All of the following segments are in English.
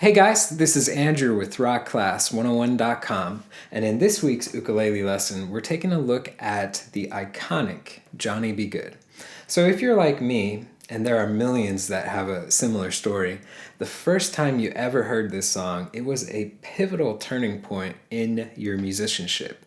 Hey guys, this is Andrew with rockclass101.com, and in this week's ukulele lesson, we're taking a look at the iconic Johnny Be Good. So if you're like me, and there are millions that have a similar story, the first time you ever heard this song, it was a pivotal turning point in your musicianship.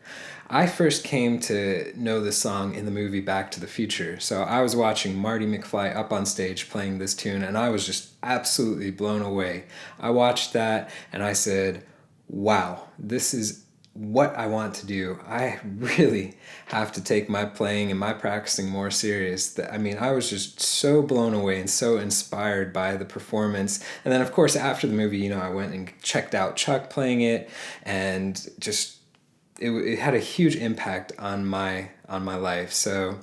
I first came to know this song in the movie Back to the Future. So I was watching Marty McFly up on stage playing this tune, and I was just absolutely blown away. I watched that and I said, wow, this is what I want to do. I really have to take my playing and my practicing more serious. I mean, I was just so blown away and so inspired by the performance. And then, of course, after the movie, I went and checked out Chuck playing it, and just it had a huge impact on my life. So,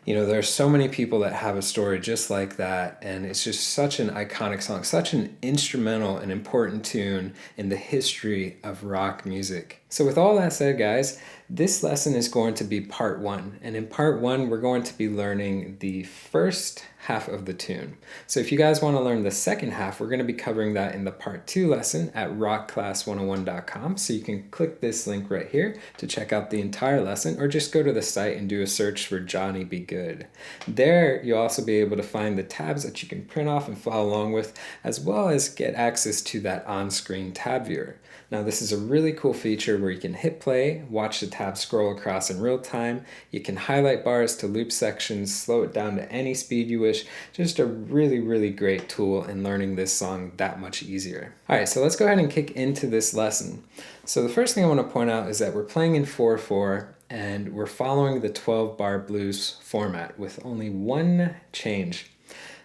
there are so many people that have a story just like that, and it's just such an iconic song, such an instrumental and important tune in the history of rock music. So with all that said, guys, this lesson is going to be part one. And in part one, we're going to be learning the first half of the tune. So if you guys want to learn the second half, we're going to be covering that in the part two lesson at rockclass101.com. So you can click this link right here to check out the entire lesson, or just go to the site and do a search for Johnny Be Good. There, you'll also be able to find the tabs that you can print off and follow along with, as well as get access to that on-screen tab viewer. Now, this is a really cool feature where you can hit play, watch the tab scroll across in real time. You can highlight bars to loop sections, slow it down to any speed you wish. Just a really, really great tool in learning this song that much easier. All right, so let's go ahead and kick into this lesson. So the first thing I want to point out is that we're playing in 4/4, and we're following the 12-bar blues format with only one change.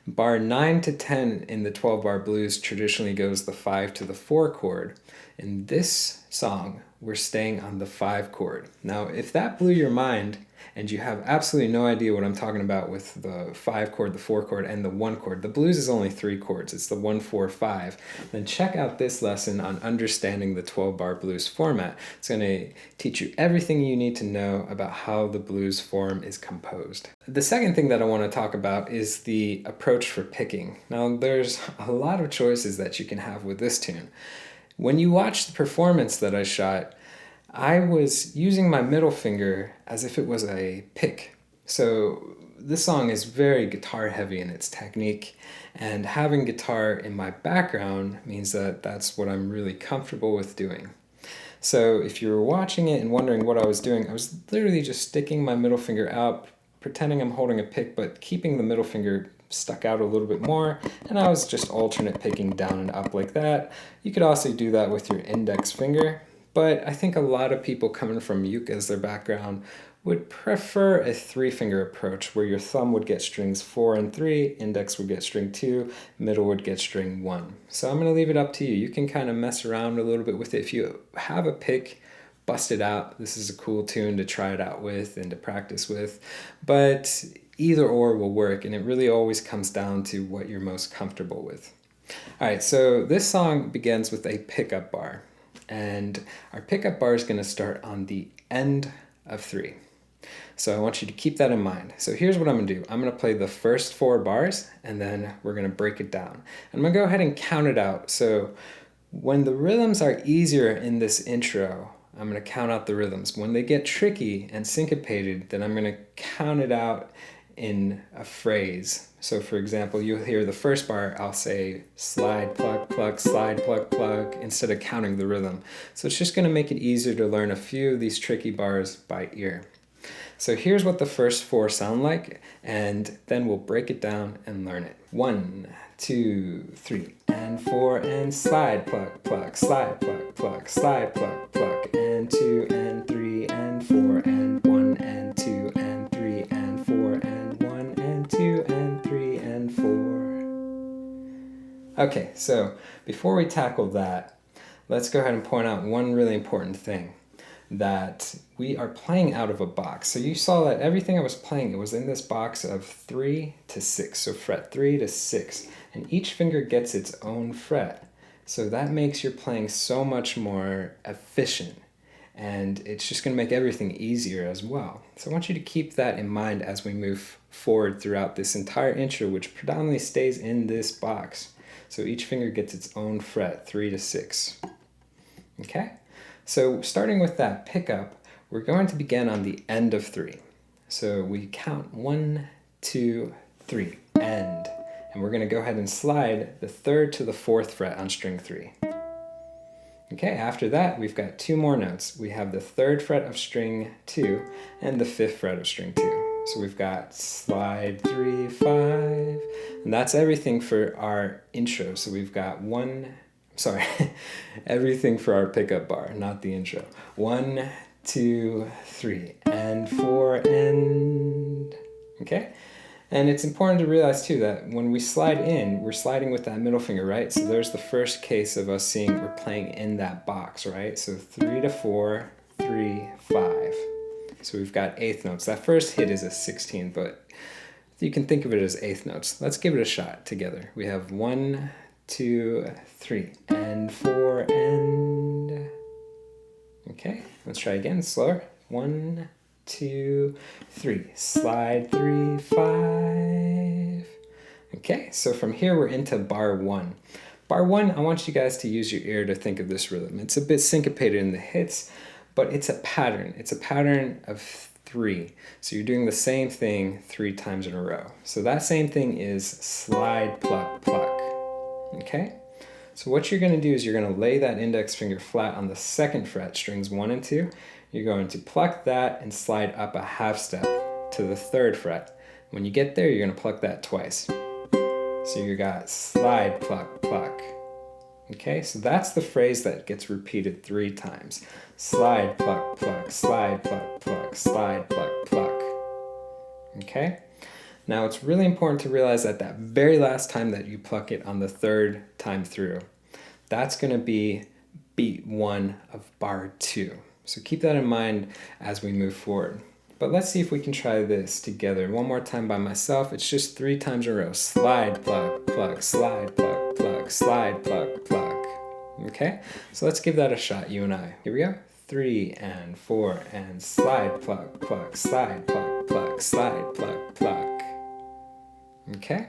Bar 9 to 10 in the 12-bar blues traditionally goes the 5 to the 4 chord. In this song, we're staying on the 5 chord. Now, if that blew your mind and you have absolutely no idea what I'm talking about with the 5 chord, the 4 chord, and the 1 chord, the blues is only 3 chords, it's the 1, 4, 5, then check out this lesson on understanding the 12-bar blues format. It's going to teach you everything you need to know about how the blues form is composed. The second thing that I want to talk about is the approach for picking. Now, there's a lot of choices that you can have with this tune. When you watch the performance that I shot, I was using my middle finger as if it was a pick. So this song is very guitar heavy in its technique, and having guitar in my background means that that's what I'm really comfortable with doing. So if you were watching it and wondering what I was doing, I was literally just sticking my middle finger out, pretending I'm holding a pick, but keeping the middle finger stuck out a little bit more, and I was just alternate picking down and up like that. You could also do that with your index finger, but I think a lot of people coming from uke as their background would prefer a 3-finger approach, where your thumb would get strings 4 and 3, index would get string 2, middle would get string 1. So I'm going to leave it up to you. You can kind of mess around a little bit with it. If you have a pick, bust it out. This is a cool tune to try it out with and to practice with, but either or will work, and it really always comes down to what you're most comfortable with. All right, so this song begins with a pickup bar, and our pickup bar is going to start on the end of 3. So I want you to keep that in mind. So here's what I'm going to do. I'm going to play the first 4 bars, and then we're going to break it down. I'm going to go ahead and count it out. So when the rhythms are easier in this intro, I'm going to count out the rhythms. When they get tricky and syncopated, then I'm going to count it out in a phrase. So for example, you'll hear the first bar, I'll say slide, plug, plug, slide, plug, plug, instead of counting the rhythm. So it's just going to make it easier to learn a few of these tricky bars by ear. So here's what the first 4 sound like, and then we'll break it down and learn it. 1, 2, 3, and 4, and slide, plug, plug, slide, plug, plug, slide, plug, plug, and 2, and 3, and 4, and 1, and 2, and 3, and 4, and 1, and 2, and 3, and 4. Okay, so before we tackle that, let's go ahead and point out one really important thing, that we are playing out of a box. So you saw that everything I was playing, it was in this box of 3 to 6, so fret 3 to 6, and each finger gets its own fret. So that makes your playing so much more efficient, and it's just going to make everything easier as well. So I want you to keep that in mind as we move forward throughout this entire intro, which predominantly stays in this box. So each finger gets its own fret, 3 to 6. Okay? So starting with that pickup, we're going to begin on the end of 3. So we count 1, 2, 3, end. And we're going to go ahead and slide the 3rd to the 4th fret on string 3. Okay, after that, we've got 2 more notes. We have the 3rd fret of string 2 and the 5th fret of string 2. So we've got slide 3, 5, and that's everything for our intro. So we've got everything for our pickup bar, not the intro. 1, 2, 3, and 4, and... Okay? And it's important to realize too that when we slide in, we're sliding with that middle finger, right? So there's the first case of us seeing we're playing in that box, right? So 3 to 4, 3, 5. So we've got eighth notes. That first hit is a 16, but you can think of it as eighth notes. Let's give it a shot together. We have 1, 2, 3, and 4, and... Okay, let's try again, slower. 1, 2, 3, slide 3, 5. Okay, so from here we're into bar 1. Bar 1, I want you guys to use your ear to think of this rhythm. It's a bit syncopated in the hits, but it's a pattern. It's a pattern of 3. So you're doing the same thing 3 times in a row. So that same thing is slide, pluck, pluck. Okay? So what you're going to do is you're going to lay that index finger flat on the 2nd fret, strings 1 and 2. You're going to pluck that and slide up a half step to the 3rd fret. When you get there, you're going to pluck that twice. So you got slide, pluck, pluck. Okay, so that's the phrase that gets repeated 3 times. Slide, pluck, pluck, slide, pluck, pluck, slide, pluck, pluck. Okay? Now it's really important to realize that that very last time that you pluck it on the 3rd time through, that's going to be beat 1 of bar 2. So keep that in mind as we move forward. But let's see if we can try this together. One more time by myself. It's just 3 times in a row. Slide, pluck, pluck, slide, pluck, pluck, slide, pluck, pluck. Okay? So let's give that a shot, you and I. Here we go. 3 and 4 and slide, pluck, pluck, slide, pluck, pluck, slide, pluck, pluck. Okay?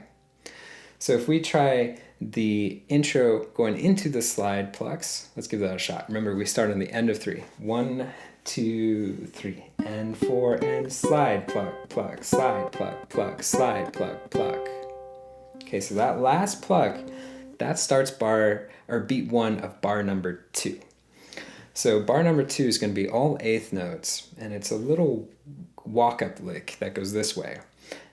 So if we try the intro going into the slide plucks, let's give that a shot. Remember, we start on the end of 3. 1, 2, 3, and 4, and slide, pluck, pluck, slide, pluck, pluck, slide, pluck, pluck. Okay, so that last pluck, that starts beat 1 of bar number 2. So bar number 2 is going to be all 8th notes, and it's a little walk-up lick that goes this way.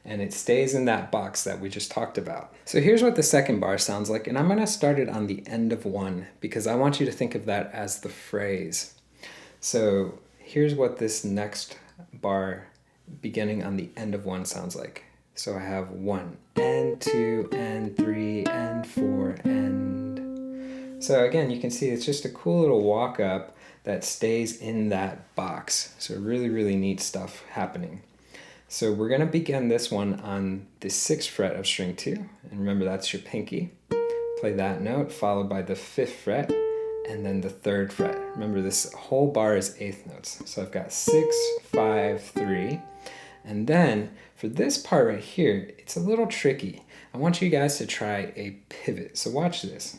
And it stays in that box that we just talked about. So here's what the 2nd bar sounds like, and I'm going to start it on the end of 1 because I want you to think of that as the phrase. So here's what this next bar beginning on the end of 1 sounds like. So I have 1 and 2 and 3 and 4 and... So again, you can see it's just a cool little walk up that stays in that box. So really, really neat stuff happening. So we're going to begin this one on the 6th fret of string 2. And remember, that's your pinky. Play that note, followed by the 5th fret, and then the 3rd fret. Remember, this whole bar is 8th notes. So I've got 6, 5, 3. And then for this part right here, it's a little tricky. I want you guys to try a pivot. So watch this.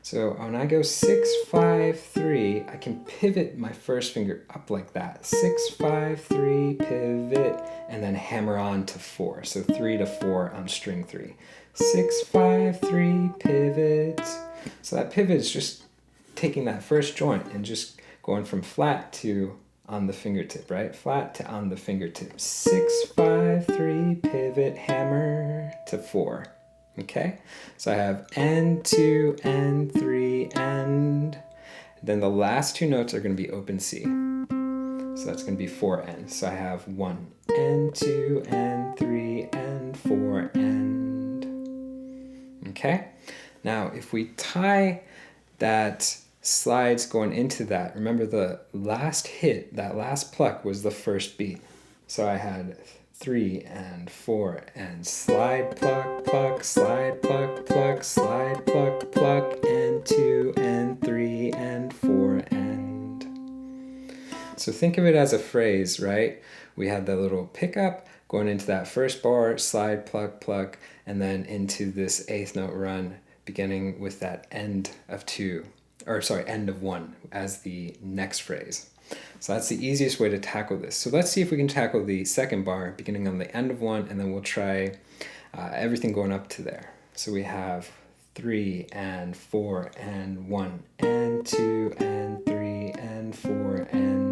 So when I go 6, 5, 3, I can pivot my first finger up like that. 6, 5, 3, pivot, and then hammer on to 4. So 3 to 4 on string 3. 6, 5, 3, pivot. So that pivot is just taking that first joint and just going from flat to on the fingertip, right? Flat to on the fingertip. 6, 5, 3, pivot, hammer to 4. Okay, so I have and 2 and 3 and then the last 2 notes are going to be open C. So that's going to be 4 and. So I have 1 and 2 and 3 and 4 and. Okay, now if we tie that slides going into that, remember the last hit, that last pluck was the first beat. So I had 3 and 4 and slide, pluck, pluck, slide, pluck, pluck, slide, pluck, pluck, and 2 and 3 and 4 and. So think of it as a phrase, right? We had the little pickup going into that first bar, slide, pluck, pluck, and then into this eighth note run, beginning with that end of end of one as the next phrase. So that's the easiest way to tackle this. So let's see if we can tackle the second bar, beginning on the end of one, and then we'll try everything going up to there. So we have 3 and 4 and 1 and 2 and 3 and 4 and...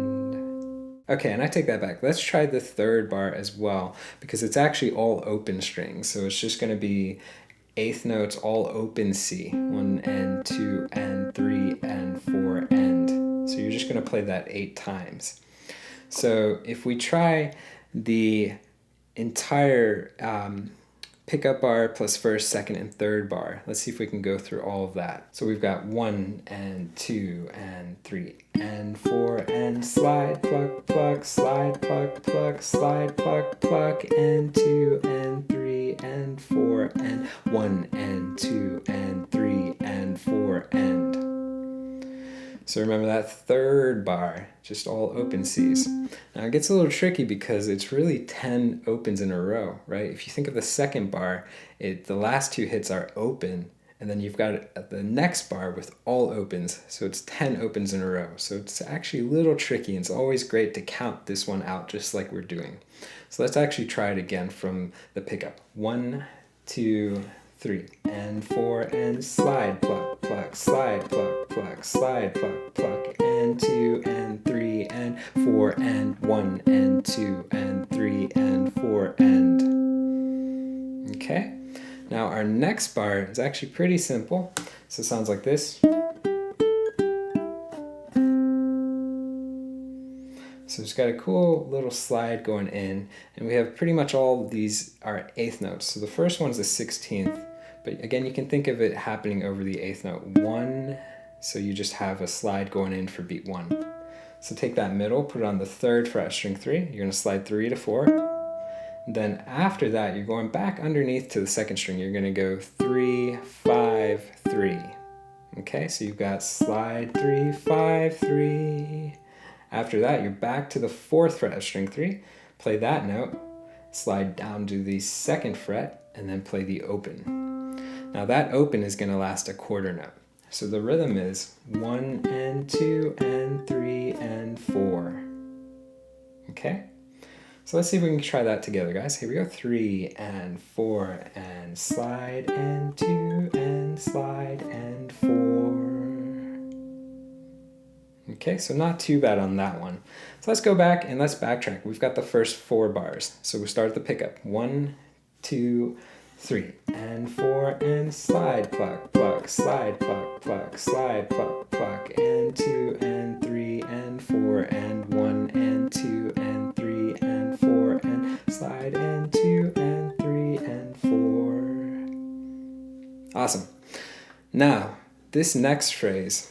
Okay, and I take that back. Let's try the third bar as well, because it's actually all open strings. So it's just going to be eighth notes, all open C. 1 and 2 and 3 and 4 and. So you're just going to play that 8 times. So if we try the entire pickup bar plus first, second, and third bar. Let's see if we can go through all of that. So we've got 1 and 2 and 3 and 4 and slide, pluck, pluck, slide, pluck, pluck, slide, pluck, pluck, and 2 and 3 and 4 and 1 and 2 and 3 and 4 and. So remember that third bar, just all open Cs. Now it gets a little tricky because it's really 10 opens in a row, right? If you think of the second bar, the last 2 hits are open, and then you've got the next bar with all opens, so it's 10 opens in a row. So it's actually a little tricky, and it's always great to count this one out just like we're doing. So let's actually try it again from the pickup. 1, 2, 3 and 4 and slide, pluck, pluck, slide, pluck, pluck, slide, pluck, pluck, and 2 and 3 and 4 and 1 and 2 and 3 and 4 and. Okay, now our next bar is actually pretty simple. So it sounds like this. So it's got a cool little slide going in, and we have pretty much all of these are eighth notes. So the first one's the 16th, but again, you can think of it happening over the eighth note. 1, so you just have a slide going in for beat 1. So take that middle, put it on the 3rd fret string 3. You're going to slide 3 to 4. Then after that, you're going back underneath to the 2nd string. You're going to go 3, 5, 3. Okay, so you've got slide 3, 5, 3. After that, you're back to the 4th fret of string 3. Play that note, slide down to the 2nd fret, and then play the open. Now that open is going to last a quarter note. So the rhythm is 1 and 2 and 3 and 4. Okay? So let's see if we can try that together, guys. Here we go. 3 and 4 and slide and 2 and slide and 4. Okay, so not too bad on that one. So let's go back and let's backtrack. We've got the first 4 bars. So we start at the pickup. 1, 2, 3 and 4 and slide, pluck, pluck, slide, pluck, pluck, slide, pluck, pluck, and 2 and 3 and 4 and 1 and 2 and 3 and 4 and slide and 2 and 3 and 4. Awesome. Now, this next phrase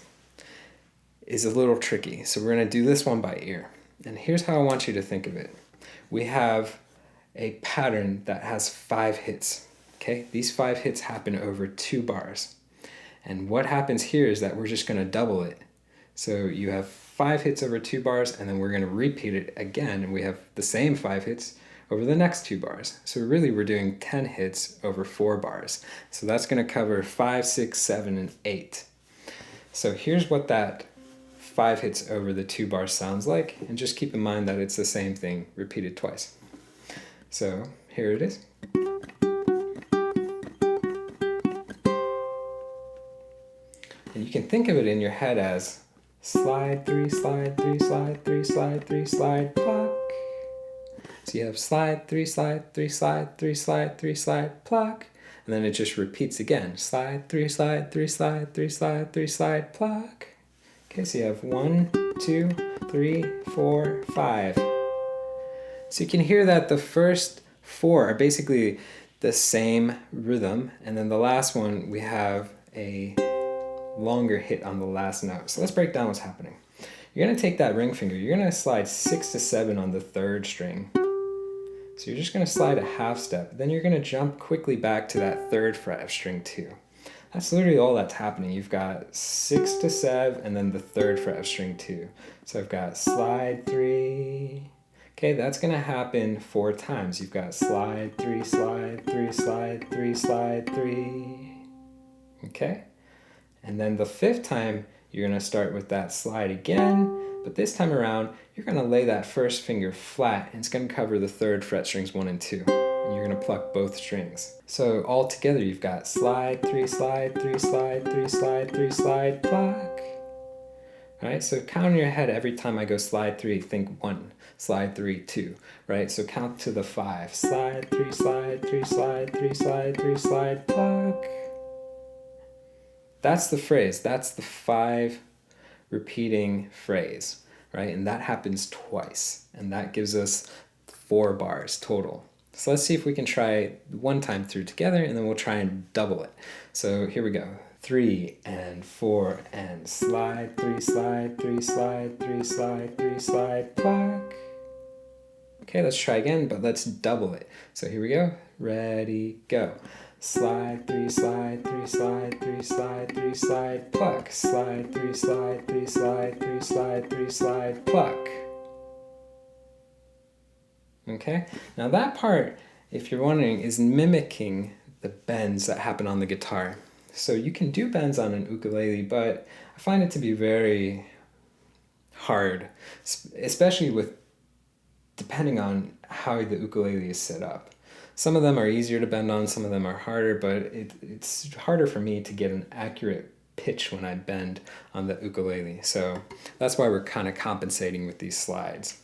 is a little tricky. So we're going to do this one by ear. And here's how I want you to think of it. We have a pattern that has 5 hits. Okay, these 5 hits happen over 2 bars. And what happens here is that we're just going to double it. So you have 5 hits over 2 bars, and then we're going to repeat it again, and we have the same 5 hits over the next 2 bars. So really we're doing 10 hits over 4 bars. So that's going to cover 5, 6, 7, and 8. So here's what that 5 hits over the 2 bars sounds like, and just keep in mind that it's the same thing repeated twice. So here it is. And you can think of it in your head as slide 3, slide 3, slide 3, slide 3, slide, pluck. So you have slide 3, slide 3, slide 3, slide 3, slide, pluck. And then it just repeats again. Slide 3, slide 3, slide 3, slide 3, slide, pluck. Okay, so you have 1, 2, 3, 4, 5. So you can hear that the first 4 are basically the same rhythm, and then the last one we have a longer hit on the last note. So let's break down what's happening. You're going to take that ring finger, you're going to slide 6 to 7 on the 3rd string. So you're just going to slide a half step, then you're going to jump quickly back to that 3rd fret of string 2. That's literally all that's happening. You've got 6 to 7 and then the 3rd fret of string 2. So I've got slide 3. Okay, that's gonna happen 4 times. You've got slide, 3, slide, 3, slide, 3, slide, 3. Okay? And then the 5th time, you're gonna start with that slide again, but this time around, you're gonna lay that first finger flat, and it's gonna cover the 3rd fret strings 1 and 2. And you're gonna pluck both strings. So all together, you've got slide, 3, slide, 3, slide, 3, slide, 3, slide, pluck. Right, so count in your head every time I go slide 3, think 1, slide 3, 2, right? So count to the 5. Slide, 3, slide, 3, slide, 3, slide, 3, slide, pluck. That's the phrase. That's the 5 repeating phrase, right? And that happens twice, and that gives us 4 bars total. So let's see if we can try 1 time through together, and then we'll try and double it. So here we go. 3 and 4 and slide, 3 slide, 3 slide, 3 slide, 3 slide, pluck. Okay, let's try again, but let's double it. So here we go. Ready, go. Slide, 3 slide, 3 slide, 3 slide, 3 slide, pluck. Slide, 3 slide, 3 slide, 3 slide, 3 slide, pluck. Okay, now that part, if you're wondering, is mimicking the bends that happen on the guitar. So you can do bends on an ukulele, but I find it to be very hard, especially with depending on how the ukulele is set up. Some of them are easier to bend on, some of them are harder, but it's harder for me to get an accurate pitch when I bend on the ukulele. So that's why we're kind of compensating with these slides.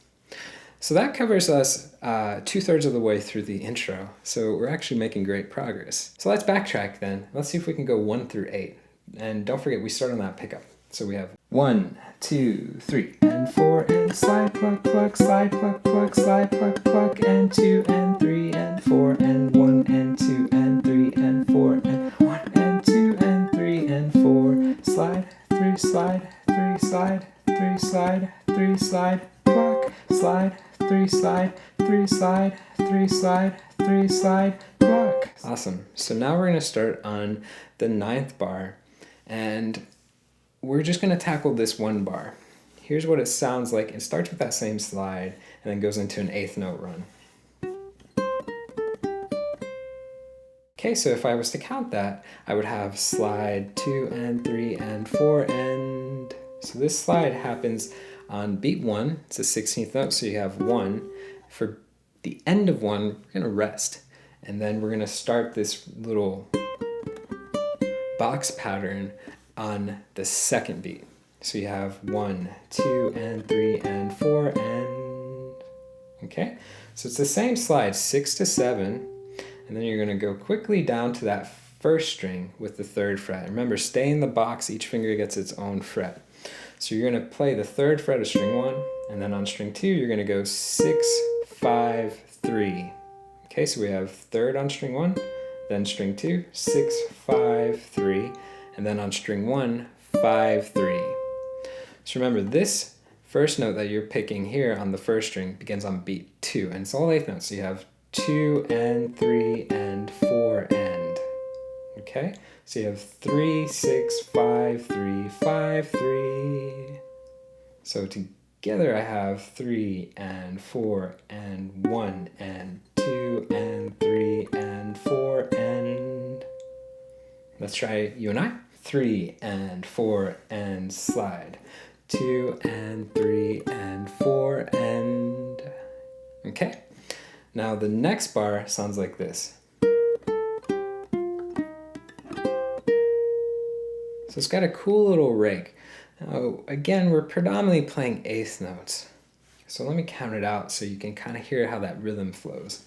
So that covers us 2/3 of the way through the intro. So we're actually making great progress. So let's backtrack then. Let's see if we can go 1 through 8. And don't forget, we start on that pickup. So we have 1, 2, 3, and 4, and slide, pluck, pluck, slide, pluck, pluck, slide, pluck, pluck, and 2, and 3, and 4, and 1, and 2, and 3, and 4, and 1, and 2, and 3, and 4, slide, 3, slide, 3, slide, 3, slide, 3, slide, pluck, slide, 3 slide, 3 slide, 3 slide, 3 slide, pluck. Awesome. So now we're going to start on the 9th bar, and we're just going to tackle this 1 bar. Here's what it sounds like. It starts with that same slide and then goes into an 8th note run. Okay, so if I was to count that, I would have slide 2 and 3 and 4 and... So this slide happens on beat 1, it's a 16th note, so you have 1. For the end of 1, we're going to rest. And then we're going to start this little box pattern on the 2nd beat. So you have 1, 2, and 3, and 4, and... Okay? So it's the same slide, 6 to 7, and then you're going to go quickly down to that 1st string with the 3rd fret. Remember, stay in the box, each finger gets its own fret. So you're going to play the 3rd fret of string 1, and then on string 2, you're going to go 6, 5, 3. Okay, so we have 3rd on string 1, then string 2, 6, 5, 3, and then on string 1, 5, 3. So remember, this first note that you're picking here on the 1st string begins on beat 2, and it's all 8th notes. So you have 2 and 3 and 4 and. Okay? So you have 3, 6, 5, 3, 5, 3. So together I have 3 and 4 and 1 and 2 and 3 and 4 and... Let's try you and I. 3 and 4 and slide. 2 and 3 and 4 and... Okay. Now the next bar sounds like this. So it's got a cool little rake. Now again, we're predominantly playing 8th notes. So let me count it out so you can kind of hear how that rhythm flows.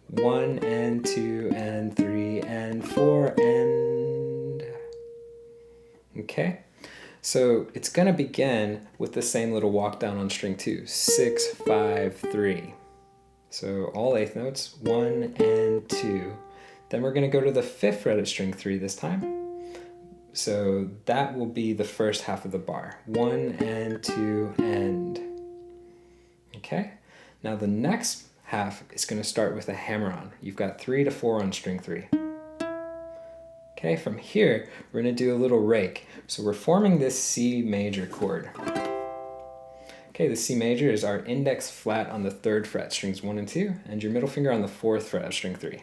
1 and 2 and 3 and 4 and... Okay? So it's going to begin with the same little walk down on string 2. 6, 5, 3. So all 8th notes, 1 and 2. Then we're going to go to the 5th fret of string 3 this time. So that will be the first half of the bar. 1 and 2 and... Okay? Now the next half is going to start with a hammer-on. You've got 3 to 4 on string 3. Okay, from here, we're going to do a little rake. So we're forming this C major chord. Okay, Okay, the C major is our index flat on the 3rd fret, strings 1 and 2, and your middle finger on the 4th fret of string 3.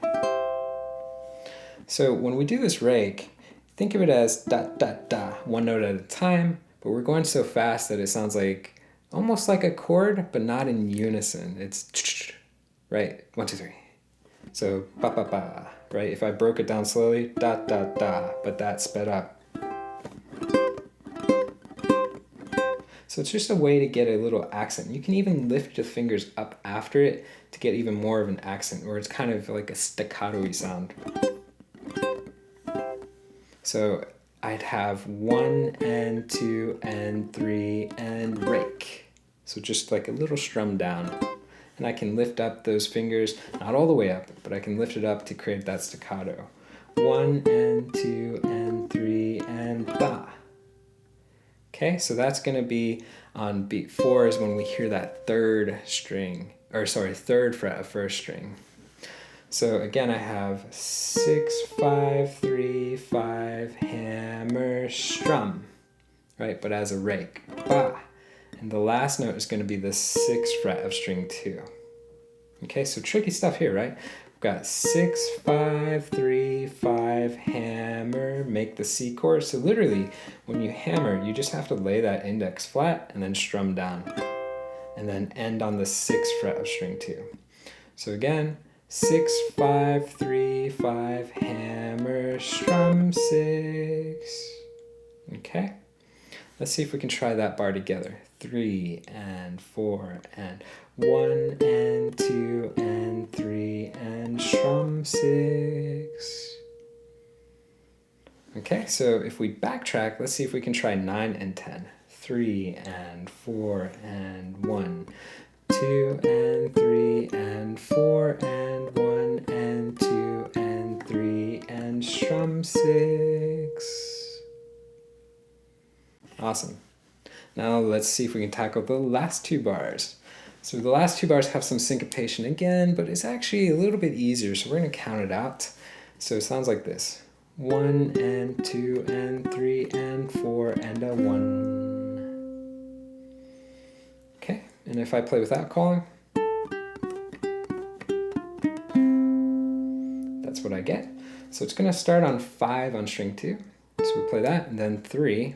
So when we do this rake, think of it as da da da, one note at a time, but we're going so fast that it sounds like almost like a chord, but not in unison. It's right, 1, 2, 3. So ba ba ba, right? If I broke it down slowly, da da da, but that sped up. So it's just a way to get a little accent. You can even lift your fingers up after it to get even more of an accent, where it's kind of like a staccato-y sound. So I'd have 1 and 2 and 3 and rake. So just like a little strum down. And I can lift up those fingers, not all the way up, but I can lift it up to create that staccato. 1 and 2 and 3 and da. Okay, so that's going to be on beat 4 is when we hear that 3rd string, or sorry, 3rd fret of 1st string. So again, I have 6, 5, 3, 5, hammer, strum, right? But as a rake, ba. And the last note is going to be the 6th fret of string 2. Okay, so tricky stuff here, right? We've got 6, 5, 3, 5, hammer, make the C chord. So literally, when you hammer, you just have to lay that index flat and then strum down. And then end on the 6th fret of string 2. So again, 6, 5, 3, 5, hammer, strum, 6. Okay, let's see if we can try that bar together. 3 and 4 and 1 and 2 and 3 and strum, 6. Okay, so if we backtrack, let's see if we can try 9 and 10. 3 and 4 and 1, 2 and 3 and 4 and 1 and 2 and 3 and strum, 6. Awesome. Now let's see if we can tackle the last 2 bars. So the last 2 bars have some syncopation again, but it's actually a little bit easier, so we're going to count it out. So it sounds like this. 1 and 2 and 3 and 4 and a 1. Okay, and if I play without calling, that's what I get. So it's going to start on 5 on string 2. So we play that, and then 3.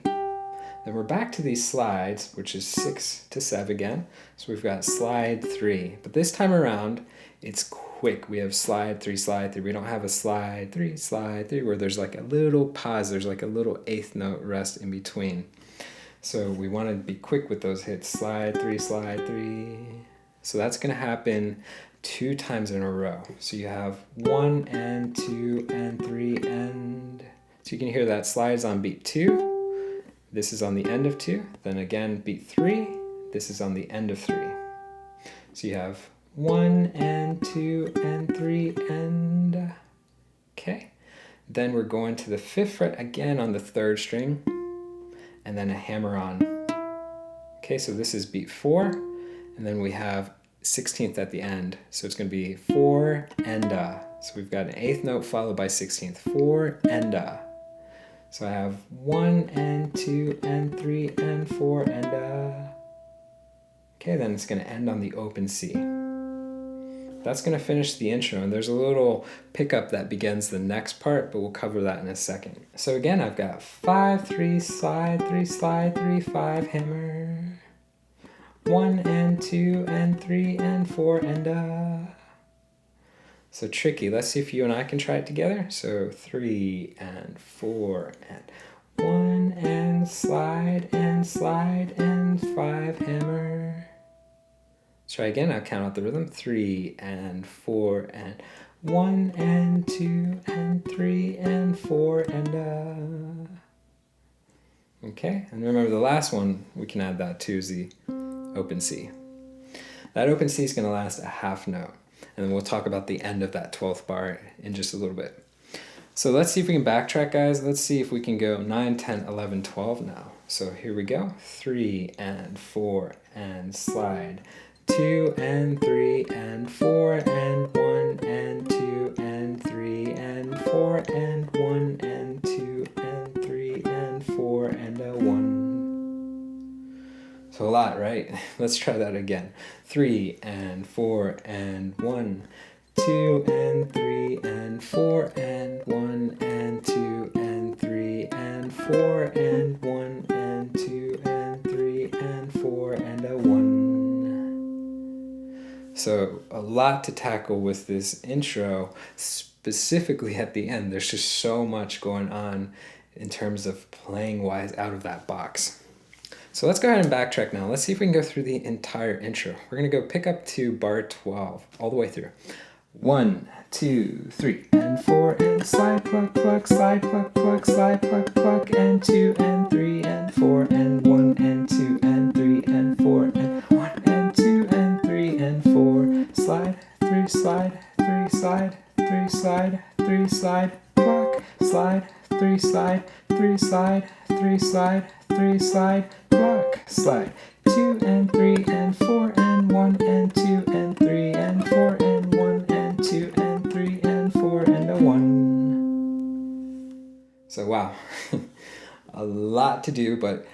Then we're back to these slides, which is 6 to 7 again. So we've got slide 3. But this time around, it's quick. We have slide 3, slide 3. We don't have a slide 3, where there's like a little pause. There's like a little 8th note rest in between. So we want to be quick with those hits. Slide 3, slide 3. So that's going to happen 2 times in a row. So you have 1 and 2 and 3 and... So you can hear that slides on beat 2. This is on the end of 2, then again beat 3, this is on the end of 3. So you have 1 and 2 and 3 and, okay. Then we're going to the 5th fret again on the 3rd string, and then a hammer on. Okay, so this is beat 4, and then we have 16th at the end, so it's going to be 4 and So we've got an 8th note followed by 16th, 4 and So I have 1 and 2 and 3 and 4 and Okay, then it's going to end on the open C. That's going to finish the intro, and there's a little pickup that begins the next part, but we'll cover that in a second. So again, I've got 5, 3, slide 3, slide 3, 5, hammer. 1 and 2 and 3 and 4 and So tricky. Let's see if you and I can try it together. So 3 and 4 and 1 and slide and 5 hammer. Let's try again. I'll count out the rhythm. 3 and 4 and 1 and 2 and 3 and 4 and Okay, and remember the last one, we can add that to the open C. That open C is going to last a half note. And then we'll talk about the end of that 12th bar in just a little bit. So let's see if we can backtrack, guys. Let's see if we can go 9, 10, 11, 12 now. So here we go. 3 and 4 and slide. 2 and 3 and 4 and 1 and 2 and 3 and 4 and 1 and 2 and 3 and 4 and 1. 4 So a lot, right? Let's try that again. 3 and 4 and 1, 2 and 3 and 4 and 1 and 2 and 3 and 4 and 1 and 2 and 3 and 4 and a 1. So a lot to tackle with this intro, specifically at the end. There's just so much going on in terms of playing wise out of that box. So let's go ahead and backtrack now. Let's see if we can go through the entire intro. We're going to go pick up to bar 12 all the way through. 1, 2, 3 and 4 and slide, pluck, pluck, slide, pluck, pluck, slide, pluck, pluck, and 2 and 3 and 4 and 1 and 2 and 3 and 4 and 1 and 2 and 3 and 4. Slide, 3 slide, 3 slide, 3 slide, 3 slide, pluck, slide, 3 slide, 3 slide, 3 slide, 3 slide, pluck, slide, 2 and 3 and 4 and 1 and 2 and 3 and 4 and 1 and 2 and 3 and 4 and a 1. So wow, a lot to do, but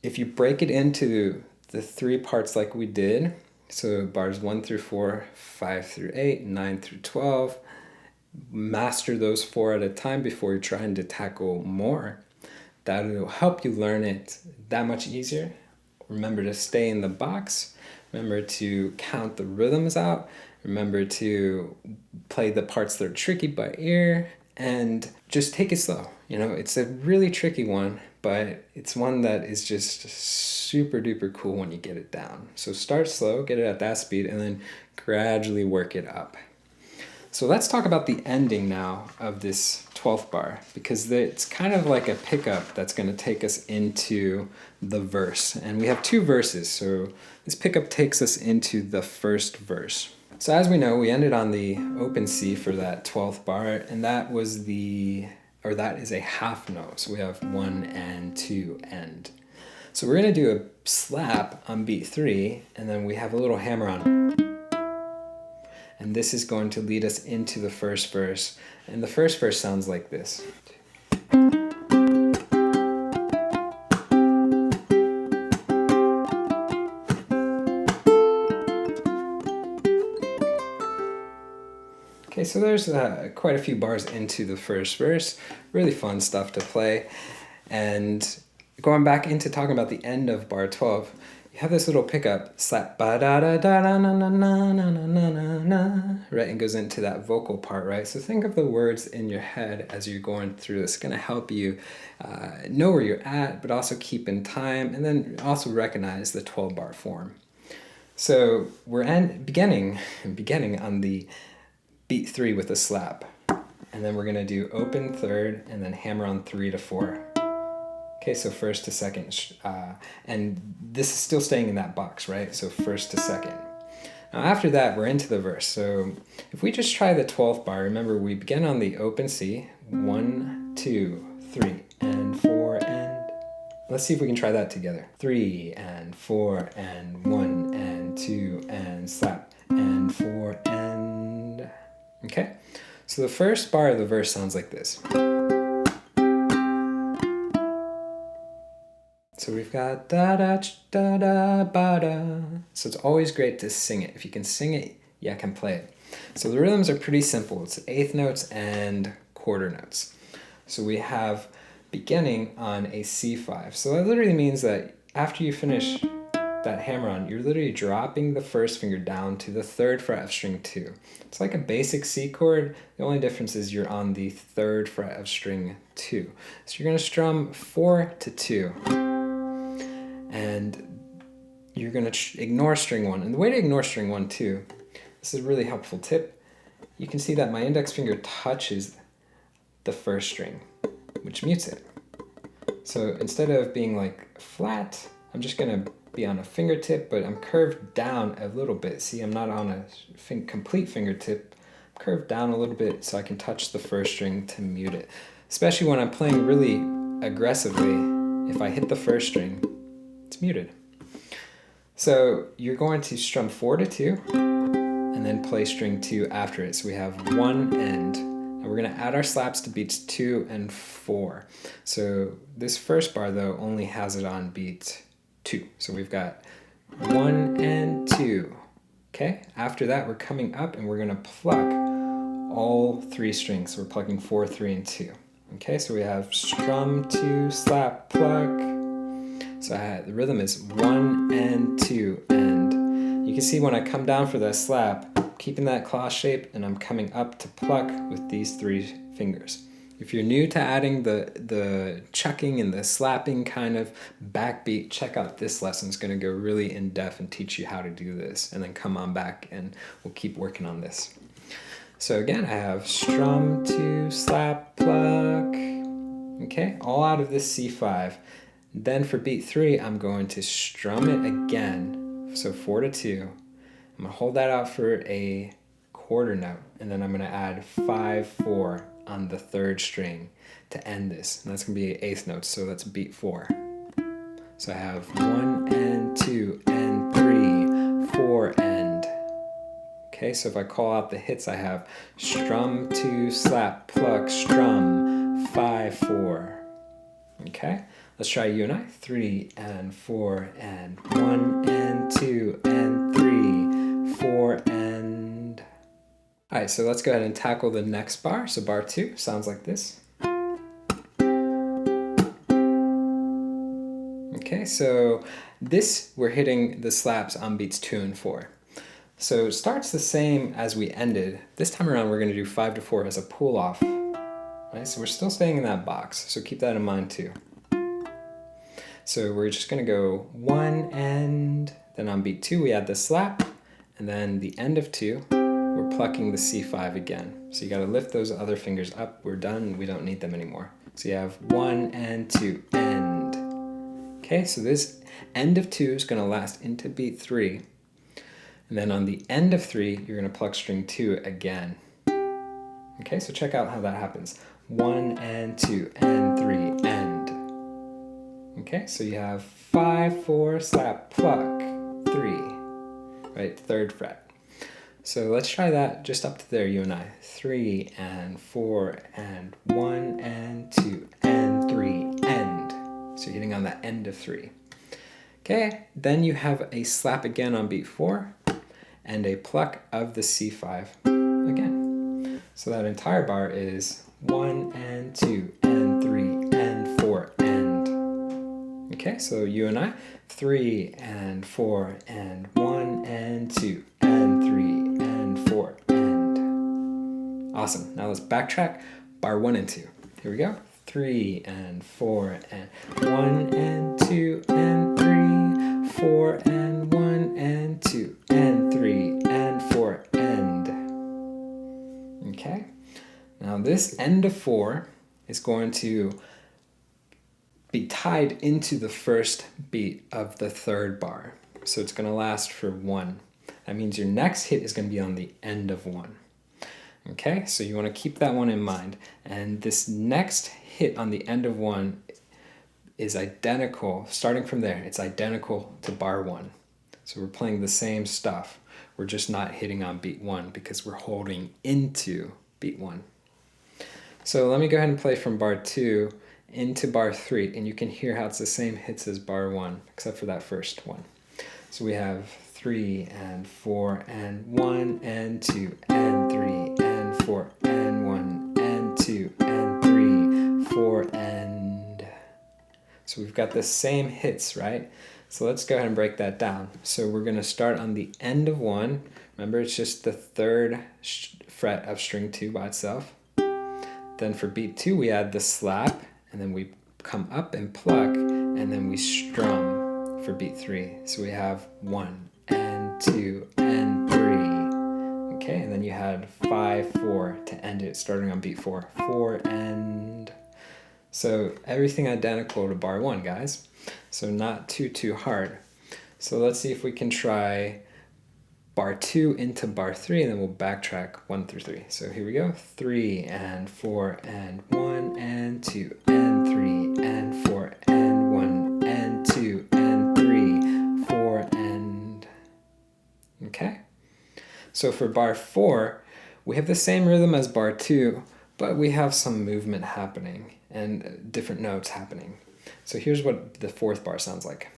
if you break it into the 3 parts like we did, so bars 1 through 4, 5 through 8, 9 through 12, master those 4 at a time before you're trying to tackle more. That will help you learn it that much easier. Remember to stay in the box. Remember to count the rhythms out. Remember to play the parts that are tricky by ear. And just take it slow. You know, it's a really tricky one, but it's one that is just super duper cool when you get it down. So start slow, get it at that speed, and then gradually work it up. So let's talk about the ending now of this 12th bar, because it's kind of like a pickup that's going to take us into the verse. And we have 2 verses, so this pickup takes us into the first verse. So as we know, we ended on the open C for that 12th bar, and that is a half note. So we have 1 and 2 and. So we're going to do a slap on beat 3, and then we have a little hammer on. And this is going to lead us into the first verse. And the first verse sounds like this. Okay, so there's quite a few bars into the first verse. Really fun stuff to play. And going back into talking about the end of bar 12, you have this little pickup, slap, ba da da da da na na na na na na na, right, and goes into that vocal part, right? So think of the words in your head as you're going through. It's going to help you know where you're at, but also keep in time, and then also recognize the 12-bar form. So we're beginning on the beat 3 with a slap, and then we're going to do open third, and then hammer on 3 to 4. Okay, so first to second, and this is still staying in that box, right? So first to second. Now after that, we're into the verse. So if we just try the 12th bar, remember we begin on the open C, 1, 2, 3, and 4, and let's see if we can try that together. 3, and 4, and 1, and 2, and slap, and 4, and... Okay, so the first bar of the verse sounds like this. So we've got da da da da ba da. So it's always great to sing it. If you can sing it, you can play it. So the rhythms are pretty simple. It's 1/8 notes and quarter notes. So we have beginning on a C5. So that literally means that after you finish that hammer on, you're literally dropping the first finger down to the 3rd fret of string 2. It's like a basic C chord. The only difference is you're on the 3rd fret of string 2. So you're going to strum 4 to 2. And you're going to ignore string 1. And the way to ignore string 1 too, this is a really helpful tip. You can see that my index finger touches the first string, which mutes it. So instead of being like flat, I'm just going to be on a fingertip, but I'm curved down a little bit. See, I'm not on a complete fingertip. I'm curved down a little bit so I can touch the first string to mute it. Especially when I'm playing really aggressively, if I hit the first string, it's muted. So you're going to strum 4 to 2 and then play string 2 after it. So we have 1 end. And we're going to add our slaps to beats 2 and 4. So this first bar though only has it on beat 2. So we've got 1 and 2. Okay, after that we're coming up and we're going to pluck all 3 strings. So we're plucking 4, 3, and 2. Okay, so we have strum, 2, slap, pluck. So the rhythm is 1 and 2, and you can see when I come down for that slap, keeping that claw shape, and I'm coming up to pluck with these 3 fingers. If you're new to adding the chucking and the slapping kind of backbeat, check out this lesson. It's going to go really in depth and teach you how to do this, and then come on back and we'll keep working on this. So again, I have strum, 2, slap, pluck. Okay, all out of this C5. Then for beat 3, I'm going to strum it again. So 4 to 2. I'm going to hold that out for a quarter note, and then I'm going to add 5, 4 on the 3rd string to end this. And that's going to be 8th notes, so that's beat 4. So I have 1 and 2 and 3, 4 and. Okay, so if I call out the hits, I have strum, 2, slap, pluck, strum, 5, 4. Okay, let's try you and I. 3 and 4 and 1 and 2 and 3, 4 and. All right, so let's go ahead and tackle the next bar. So bar 2 sounds like this. Okay, so this we're hitting the slaps on beats 2 and 4. So it starts the same as we ended. This time around we're going to do 5 to 4 as a pull off. Right, so we're still staying in that box, so keep that in mind too. So we're just going to go 1 and, then on beat 2 we add the slap, and then the end of 2 we're plucking the C5 again. So you got to lift those other fingers up. We're done, we don't need them anymore. So you have 1 and 2 end. Okay, so this end of 2 is going to last into beat 3. And then on the end of 3, you're going to pluck string 2 again. Okay, so check out how that happens. 1 and 2 and 3 end. Okay, so you have 5, 4, slap, pluck, 3. Right, 3rd fret. So let's try that just up to there, you and I. 3 and 4 and 1 and 2 and 3 end. So you're hitting on that end of 3. Okay, then you have a slap again on beat 4 and a pluck of the C5 again. So that entire bar is 1 and 2 and 3 and 4 end. Okay, so you and I, 3 and 4 and 1 and 2 and 3 and 4 end. Awesome. Now let's backtrack. Bar 1 and 2. Here we go. 3 and 4 and 1 and 2 and 3, 4 and 1 and 2 and 3 and 4 end. Okay. Now this end of 4 is going to be tied into the first beat of the 3rd bar. So it's going to last for 1. That means your next hit is going to be on the end of 1. Okay, so you want to keep that one in mind. And this next hit on the end of 1 is identical, starting from there, it's identical to bar 1. So we're playing the same stuff. We're just not hitting on beat 1 because we're holding into beat 1. So let me go ahead and play from bar 2 into bar 3, and you can hear how it's the same hits as bar 1, except for that first one. So we have 3 and 4 and 1 and 2 and 3 and 4 and 1 and 2 and 3, 4 and. So we've got the same hits, right? So let's go ahead and break that down. So we're going to start on the end of 1. Remember, it's just the 3rd fret of string 2 by itself. Then for beat 2, we add the slap, and then we come up and pluck, and then we strum for beat 3. So we have 1 and 2 and 3. Okay, and then you had 5, 4 to end it, starting on beat 4. 4 and. So everything identical to bar 1, guys. So not too hard. So let's see if we can try bar 2 into bar 3, and then we'll backtrack 1 through 3. So here we go. 3 and 4 and 1 and 2 and 3 and 4 and 1 and 2 and 3, 4 and. Okay. So for bar 4, we have the same rhythm as bar 2, but we have some movement happening and different notes happening. So here's what the 4th bar sounds like.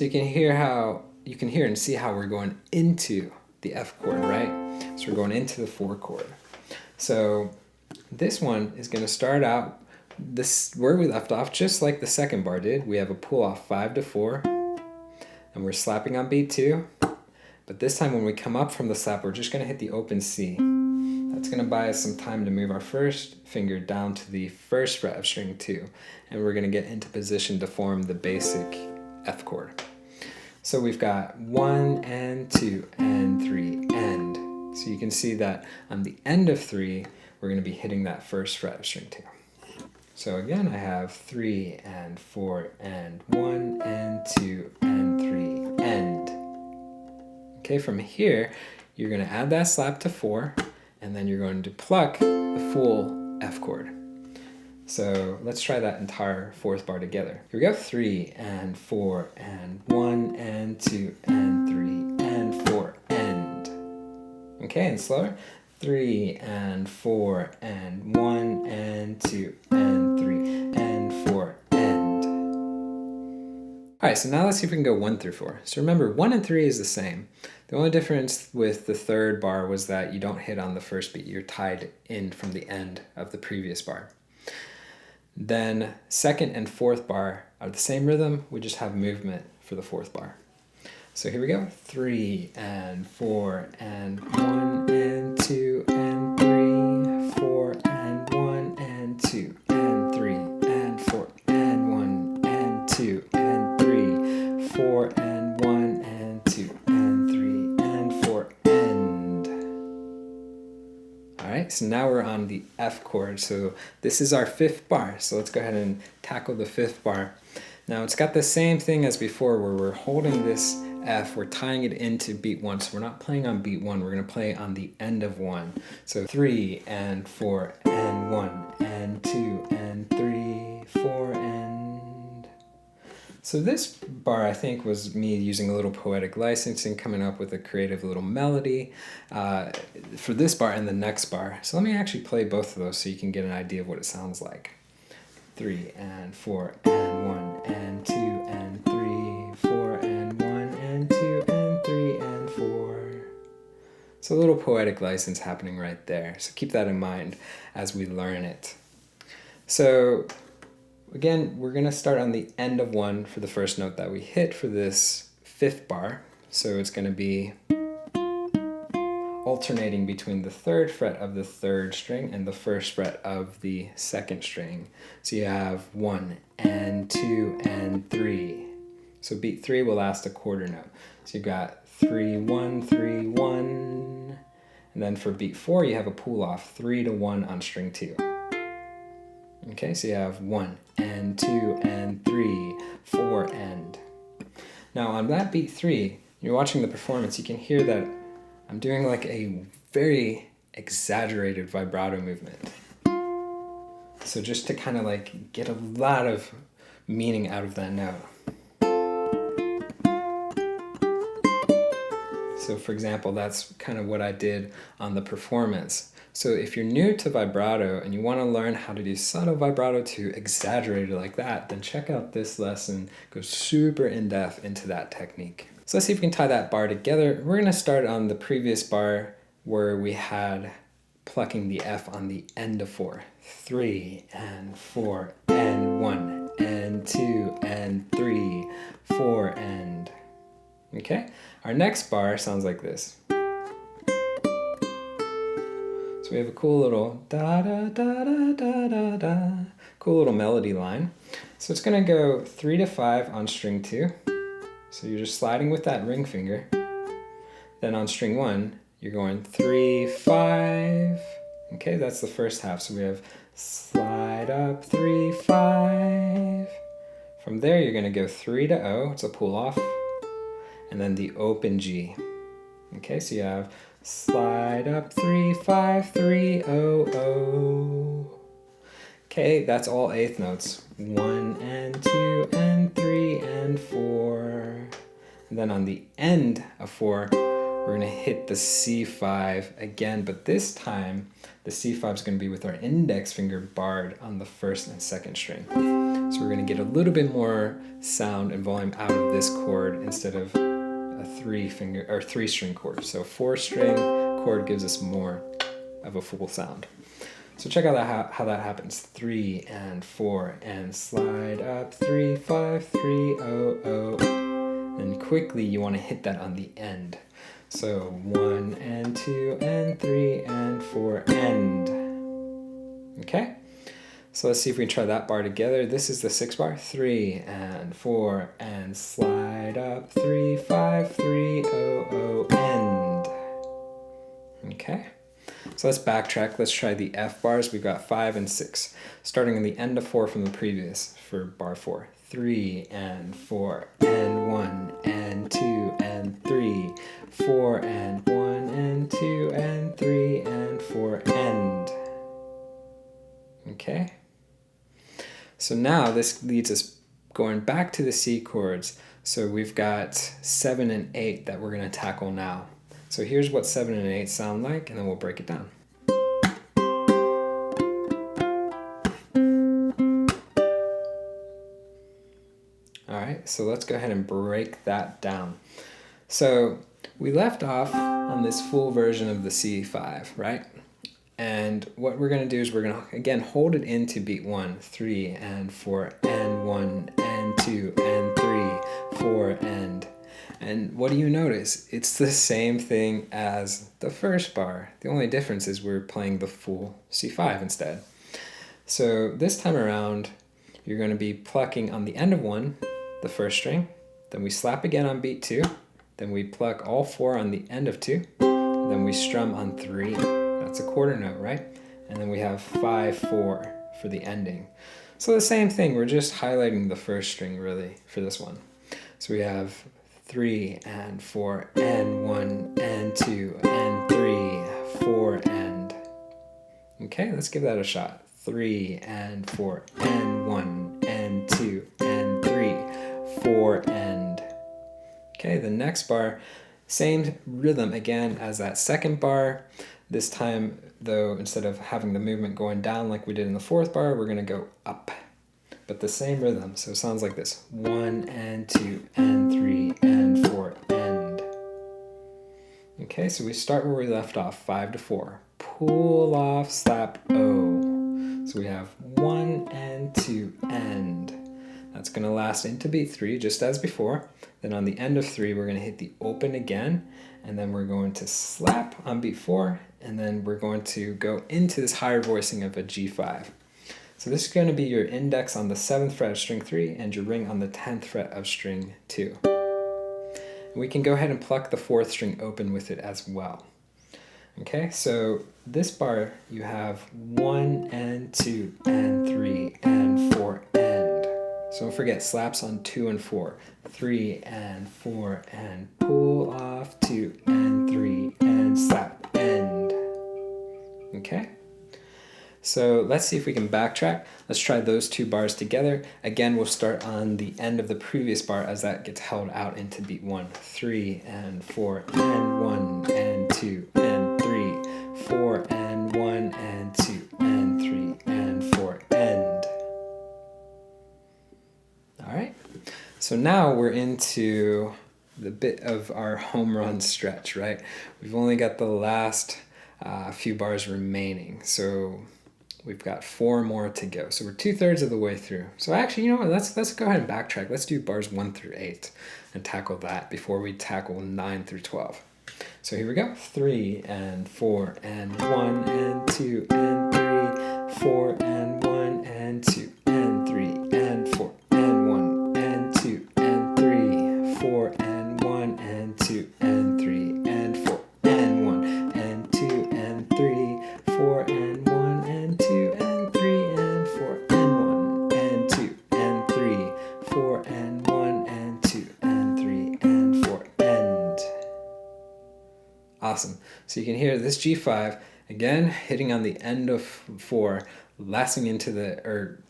So you can hear and see how we're going into the F chord, right? So we're going into the 4 chord. So this one is going to start out where we left off, just like the second bar did. We have a pull off 5 to 4, and we're slapping on beat 2. But this time when we come up from the slap, we're just going to hit the open C. That's going to buy us some time to move our first finger down to the 1st fret of string 2, and we're going to get into position to form the basic F chord. So we've got 1 and 2 and 3 and. So you can see that on the end of 3, we're going to be hitting that 1st fret of string 2. So again, I have 3 and 4 and 1 and 2 and 3 and. Okay, from here, you're going to add that slap to 4, and then you're going to pluck the full F chord. So let's try that entire 4th bar together. Here we go, 3 and 4 and 1 and 2 and 3 and 4 and. Okay, and slower. 3 and 4 and 1 and 2 and 3 and 4 and. Alright, so now let's see if we can go 1 through 4. So remember, 1 and 3 is the same. The only difference with the 3rd bar was that you don't hit on the 1st beat. You're tied in from the end of the previous bar. Then 2nd and 4th bar are the same rhythm, we just have movement for the 4th bar. So here we go, 3 and 4 and 1 and 2 and 3, 4 and 1 and 2 and 3 and 4 and 1 and 2 and 3, 4 and 1 and 2 and 3 and 4 and. Alright, so now we're on the F chord. So this is our 5th bar. So let's go ahead and tackle the 5th bar. Now it's got the same thing as before where we're holding this F, we're tying it into beat 1, so we're not playing on beat 1, we're going to play on the end of 1. So 3 and 4 and 1 and 2 and 3, 4 and. So this bar, I think, was me using a little poetic license and coming up with a creative little melody for this bar and the next bar. So let me actually play both of those so you can get an idea of what it sounds like. 3 and 4 and 1 and 2 and 3, 4 and 1 and 2 and 3 and 4. So a little poetic license happening right there. So keep that in mind as we learn it. So again, we're going to start on the end of 1 for the first note that we hit for this 5th bar. So it's going to be alternating between the 3rd fret of the 3rd string and the 1st fret of the 2nd string. So you have 1 and 2 and 3. So beat 3 will last a quarter note. So you've got 3, 1, 3, 1. And then for beat 4, you have a pull off 3 to 1 on string 2. Okay, so you have 1 and 2 and 3, 4 and. Now on that beat 3, you're watching the performance, you can hear that I'm doing like a very exaggerated vibrato movement. So just to kind of like get a lot of meaning out of that note. So for example, that's kind of what I did on the performance. So if you're new to vibrato and you want to learn how to do subtle vibrato to exaggerated like that, then check out this lesson. It goes super in-depth into that technique. So let's see if we can tie that bar together. We're going to start on the previous bar where we had plucking the F on the end of 4. 3 and 4 and 1 and 2 and 3, 4 and. Okay, our next bar sounds like this. So we have a cool little da da da da da da da, cool little melody line. So it's going to go 3 to 5 on string 2. So you're just sliding with that ring finger. Then on string 1, you're going 3, 5. Okay, that's the first half. So we have slide up 3, 5. From there, you're going to go 3 to O. It's a pull off. And then the open G. Okay, so you have slide up 3, 5, 3, O, O. Okay, that's all 8th notes. 1 and 2 and 3 and 4. And then on the end of 4, we're going to hit the C5 again, but this time the C5 is going to be with our index finger barred on the 1st and 2nd string. So we're going to get a little bit more sound and volume out of this chord instead of a 3-string chord. So 4-string chord gives us more of a full sound. So check out how that happens. 3 and 4 and slide up 3 5 3 0 0. And quickly you want to hit that on the end. So 1 and 2 and 3 and 4 and. Okay? So let's see if we can try that bar together. This is the 6th bar. 3 and 4 and slide up 3 5 3 0 0 end. Okay? So let's backtrack. Let's try the F bars. We've got 5 and 6, starting on the end of 4 from the previous for bar 4. 3 and 4 and 1 and 2 and 3, 4 and 1 and 2 and 3 and 4 end. Okay? So now this leads us going back to the C chords. So we've got 7 and 8 that we're going to tackle now. So here's what 7 and 8 sound like, and then we'll break it down. All right, so let's go ahead and break that down. So we left off on this full version of the C5, right? And what we're going to do is we're going to, again, hold it into beat 1, 3 and 4 and 1 and 2 and 3, 4 and. And what do you notice? It's the same thing as the first bar. The only difference is we're playing the full C5 instead. So this time around, you're going to be plucking on the end of 1, the 1st string, then we slap again on beat 2, then we pluck all 4 on the end of 2, then we strum on 3. That's a quarter note, right? And then we have 5 4 for the ending. So the same thing, we're just highlighting the 1st string really for this one. So we have 3 and 4 and 1 and 2 and 3, 4 and. Okay, let's give that a shot. 3 and 4 and 1 and 2 and 3, 4 and. Okay, the next bar, same rhythm again as that 2nd bar. This time, though, instead of having the movement going down like we did in the 4th bar, we're going to go up. But the same rhythm, so it sounds like this. 1 and 2 and 3 and 4 and. Okay, so we start where we left off, 5 to 4. Pull off, slap, O. So we have 1 and 2 and. That's going to last into beat 3, just as before. Then on the end of 3, we're going to hit the open again, and then we're going to slap on beat 4, and then we're going to go into this higher voicing of a G5. So this is going to be your index on the 7th fret of string 3 and your ring on the 10th fret of string 2. And we can go ahead and pluck the 4th string open with it as well. Okay, so this bar you have 1 and 2 and 3 and 4 and. So don't forget slaps on 2 and 4. 3 and 4 and pull off 2 and 3 and slap end. Okay? So let's see if we can backtrack. Let's try those 2 bars together. Again, we'll start on the end of the previous bar as that gets held out into beat 1. 3 and 4 and 1 and 2 and 3, 4 and 1 and 2 and 3 and 4 end. All right. So now we're into the bit of our home run stretch, right? We've only got the last few bars remaining. So we've got 4 more to go. So we're 2/3 of the way through. So actually, you know what? Let's go ahead and backtrack. Let's do bars 1 through 8 and tackle that before we tackle 9 through 12. So here we go. 3 and 4 and 1 and 2 and 3, 4 and 1 and 2 and 3 and 4 and 1 and 2 and 3, 4 and 1 and 2 and 3 and 4 and 1 and 2 and 3, 4 and 1 and 2 and 3 and 4 and 1 and 2 and 3, 4 and 1 and 2 and 3 and 4 and. Awesome. So you can hear this G5 again hitting on the end of 4, lasting into or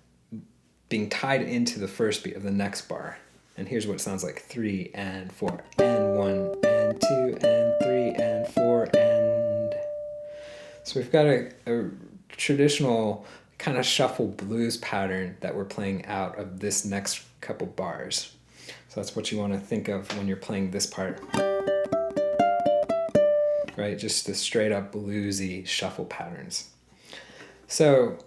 being tied into the first beat of the next bar. And here's what it sounds like. 3 and 4 and 1 and 2 and 3 and 4 and. So we've got a traditional kind of shuffle blues pattern that we're playing out of this next couple bars. So that's what you want to think of when you're playing this part. Right? Just the straight up bluesy shuffle patterns. So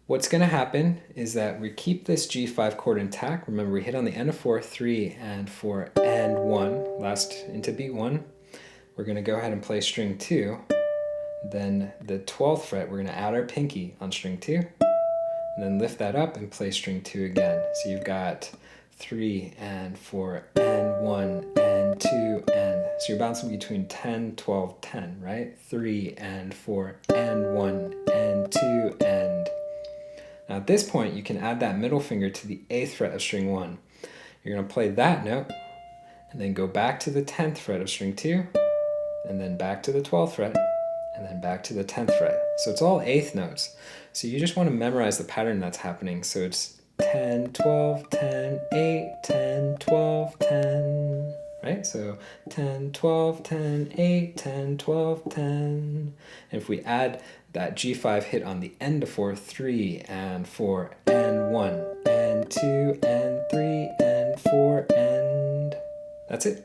what's going to happen is that we keep this G5 chord intact. Remember, we hit on the end of 4, 3, and 4, and 1, last into beat 1. We're going to go ahead and play string 2. Then the 12th fret, we're going to add our pinky on string 2, and then lift that up and play string 2 again. So you've got 3 and 4 and 1 and 2 and, so you're bouncing between 10, 12, 10, right? 3 and 4 and 1 and 2 and. Now at this point, you can add that middle finger to the 8th fret of string 1. You're going to play that note, and then go back to the 10th fret of string 2, and then back to the 12th fret, and then back to the 10th fret. So it's all 8th notes. So you just want to memorize the pattern that's happening. So it's 10, 12, 10, 8, 10, 12, 10, right? So 10, 12, 10, 8, 10, 12, 10. And if we add that G5 hit on the end of 4, 3 and 4 and 1 and 2 and 3 and 4 and that's it.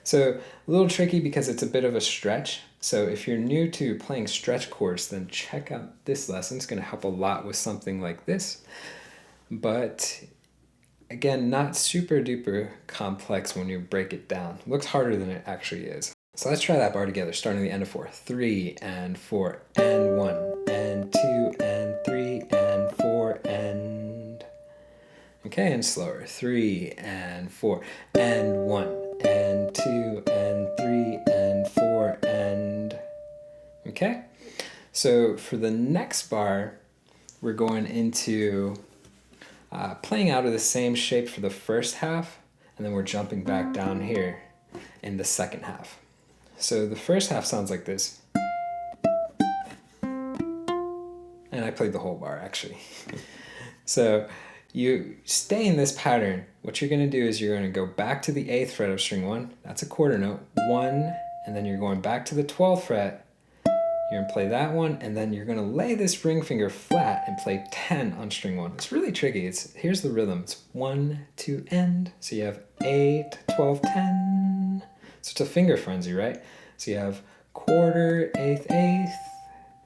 So a little tricky because it's a bit of a stretch. So if you're new to playing stretch chords, then check out this lesson. It's going to help a lot with something like this. But again, not super duper complex when you break it down. It looks harder than it actually is. So let's try that bar together, starting at the end of 4. 3 and 4 and 1 and 2 and 3 and 4 and. Okay, and slower. 3 and 4 and 1 and 2 and 3 and 4 and. Okay, so for the next bar, we're going into playing out of the same shape for the first half, and then we're jumping back down here in the second half. So the first half sounds like this. And I played the whole bar, actually. So you stay in this pattern. What you're going to do is you're going to go back to the 8th fret of string 1. That's a quarter note. 1, and then you're going back to the 12th fret. You're going to play that one, and then you're going to lay this ring finger flat and play 10 on string 1. It's really tricky. Here's the rhythm. It's 1, 2, end. So you have 8, 12, 10. So it's a finger frenzy, right? So you have quarter, 8th, 8th.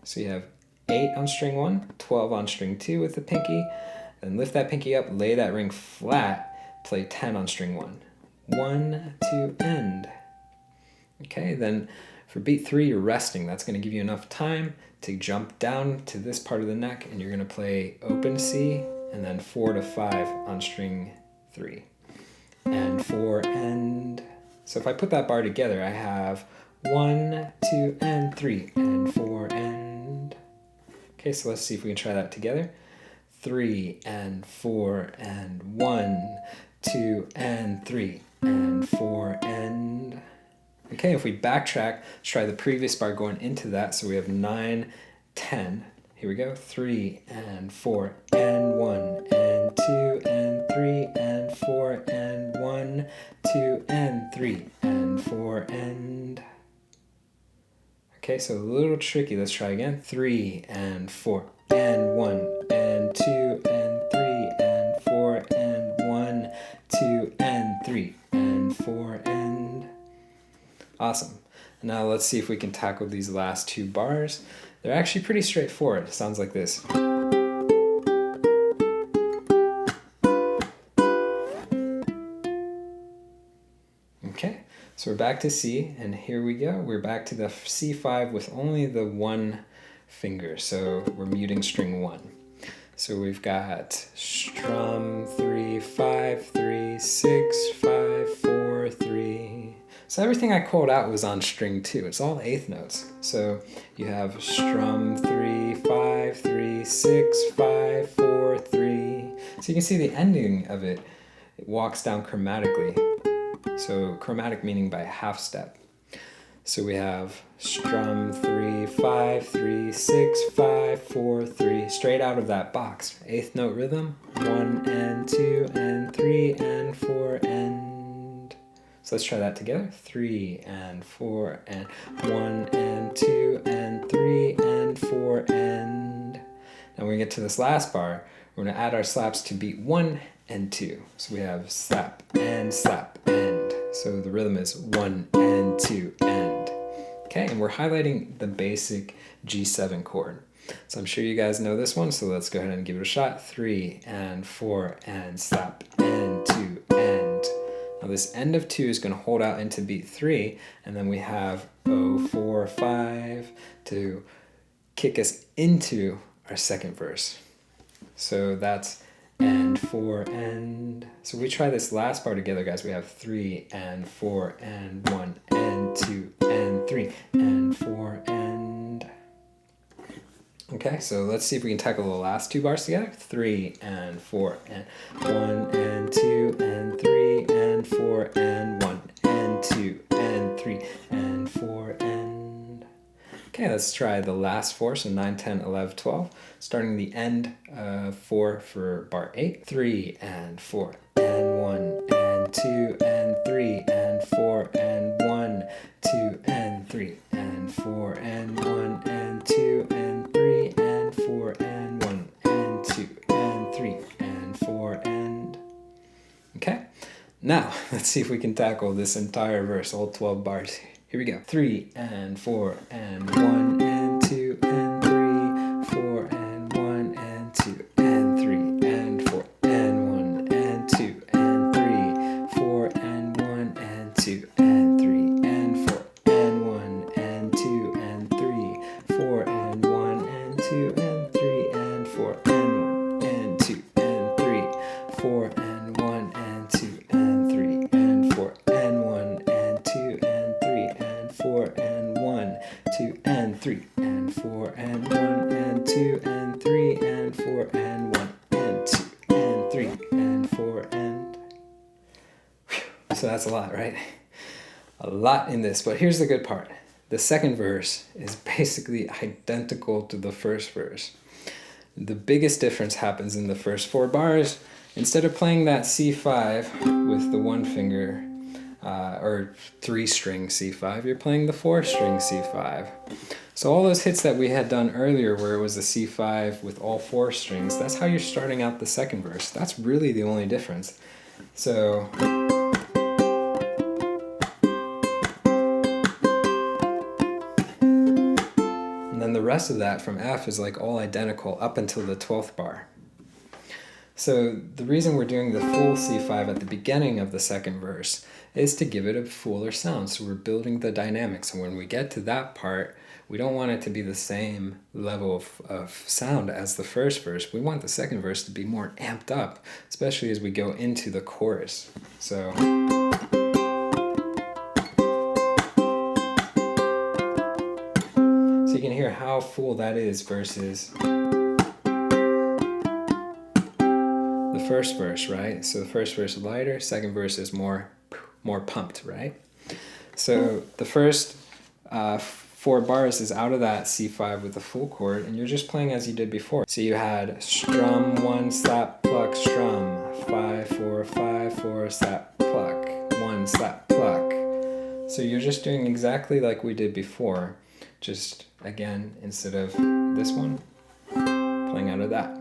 So you have 8 on string 1, 12 on string 2 with the pinky. Then lift that pinky up, lay that ring flat, play 10 on string 1. 1, 2, end. Okay, then for beat 3, you're resting. That's going to give you enough time to jump down to this part of the neck, and you're going to play open C, and then 4 to 5 on string 3. And 4, end. So if I put that bar together, I have 1, 2, and 3, and 4, end. Okay, so let's see if we can try that together. 3, and 4, and 1, 2, and 3, and 4, end. Okay, if we backtrack, let's try the previous bar going into that. So we have 9, 10. Here we go. 3, and 4, and 1, and 2, and 3, and 4, and 1, 2, and 3, and 4, and. Okay, so a little tricky. Let's try again. 3, and 4, and 1, and 2, and 3, and 4, and 1, 2, and 3, and 4, and. Awesome. Now let's see if we can tackle these last 2 bars. They're actually pretty straightforward. It sounds like this. Okay, so we're back to C, and here we go. We're back to the C5 with only the 1 finger, so we're muting string 1. So we've got strum 3, 5, 3, 6, 5, 4, 3. So everything I called out was on string 2. It's all 8th notes. So you have strum 3, 5, 3, 6, 5, 4, 3. So you can see the ending of it. It walks down chromatically. So chromatic meaning by half step. So we have strum 3, 5, 3, 6, 5, 4, 3. Straight out of that box. 8th note rhythm. 1 and 2 and 3 and 4 and. So let's try that together. 3 and 4 and 1 and 2 and 3 and 4 and. Now when we get to this last bar, we're going to add our slaps to beat 1 and 2. So we have slap, and, and. So the rhythm is 1 and 2 and. Okay, and we're highlighting the basic G7 chord. So I'm sure you guys know this one, so let's go ahead and give it a shot. 3 and 4 and slap, and 2 and. Now this end of 2 is going to hold out into beat 3, and then we have 0, 4, 5 to kick us into our second verse. So that's and 4 and. So we try this last bar together, guys. We have 3 and 4 and 1 and 2 and 3 and 4 and. Okay, so let's see if we can tackle the last 2 bars together. 3 and 4 and 1 and 2 and 3 and 4 and 1 and 2 and 3 and 4 and. Okay, let's try the last 4, so 9, 10, 11, 12. Starting the end 4 for bar 8. 3 and 4 and 1 and 2 and 3 and 4 and 1, 2 and 3 and 4 and 1 and 2 and 3 and 4 and 1 and 2 and 3 and 4 and. Okay, now let's see if we can tackle this entire verse, all 12 bars. Here we go. 3 and 4 and 1 and 2 and 3, 4 and 1 and 2 and 3 and 4 and 1 and 2 and 3, 4 and 1 and 2 and 3 and 4 and 1 and 2 and 3, 4 and 1 and 2 and 3 and 4 and 1 and 2 and 3, 4 and 1 and 2 and 3 and 4 and 1 and 2 and 3 and 4 and 1, 2 and 3 and 4 and 1 and 2 and 3 and 4 and 1 and 2 and 3 and 4 and. Whew. So that's a lot, right? A lot in this, but here's the good part. The second verse is basically identical to the first verse. The biggest difference happens in the first 4 bars. Instead of playing that C5 with the 1 finger, or 3-string C5, you're playing the 4-string C5. So all those hits that we had done earlier where it was a C5 with all 4 strings, that's how you're starting out the second verse. That's really the only difference. So and then the rest of that from F is like all identical up until the 12th bar. So the reason we're doing the full C5 at the beginning of the second verse is to give it a fuller sound. So we're building the dynamics. And when we get to that part, we don't want it to be the same level of sound as the first verse. We want the second verse to be more amped up, especially as we go into the chorus. So you can hear how full that is versus the first verse, right? So the first verse is lighter, second verse is more pumped, right? So the first 4 bars is out of that C5 with the full chord, and you're just playing as you did before. So you had strum, 1, slap, pluck, strum, 5, 4, 5, 4, slap, pluck, 1, slap, pluck. So you're just doing exactly like we did before, just again, instead of this one, playing out of that.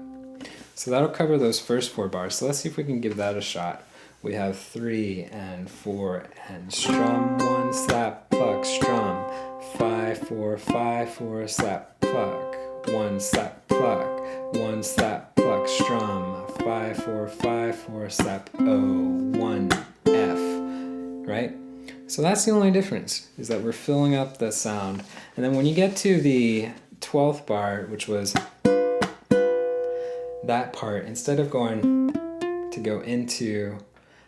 So that'll cover those first 4 bars. So let's see if we can give that a shot. We have 3 and 4 and strum, 1, slap, pluck, strum, 5, 4, 5, 4, slap, pluck, 1, slap, pluck, 1, slap, pluck, strum, 5, 4, 5, 4, slap, O, 1, F, right? So that's the only difference, is that we're filling up the sound. And then when you get to the 12th bar, which was that part, instead of going to go into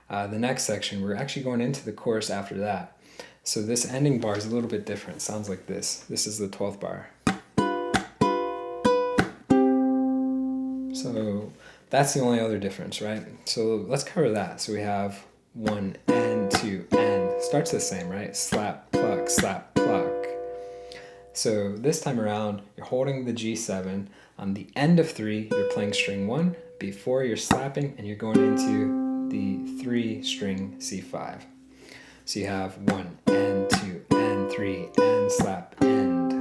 the next section, we're actually going into the chorus after that. So this ending bar is a little bit different. It sounds like this. This is the 12th bar. So that's the only other difference, right? So let's cover that. So we have 1 and 2 and. Starts the same, right? Slap, pluck, slap, pluck. So this time around, you're holding the G7. On the end of 3, you're playing string 1 before you're slapping, and you're going into the 3-string C5. So you have 1 and 2 and 3 and slap, end.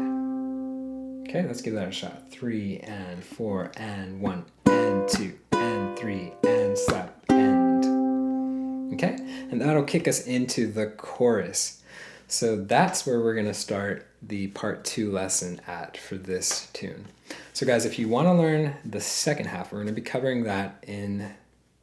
Okay, let's give that a shot. 3 and 4 and 1 and 2 and 3 and slap and. Okay, and that'll kick us into the chorus. So that's where we're going to start the part 2 lesson at for this tune. So guys, if you want to learn the second half, we're going to be covering that in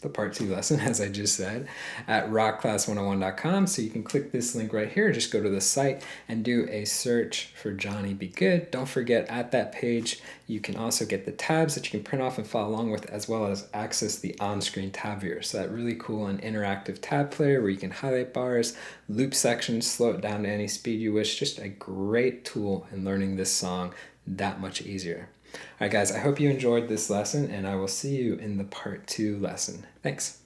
the part 2 lesson, as I just said, at rockclass101.com. So you can click this link right here, just go to the site and do a search for Johnny Be Good. Don't forget, at that page, you can also get the tabs that you can print off and follow along with, as well as access the on-screen tab viewer. So that really cool and interactive tab player where you can highlight bars, loop sections, slow it down to any speed you wish. Just a great tool in learning this song that much easier. All right, guys, I hope you enjoyed this lesson, and I will see you in the part 2 lesson. Thanks.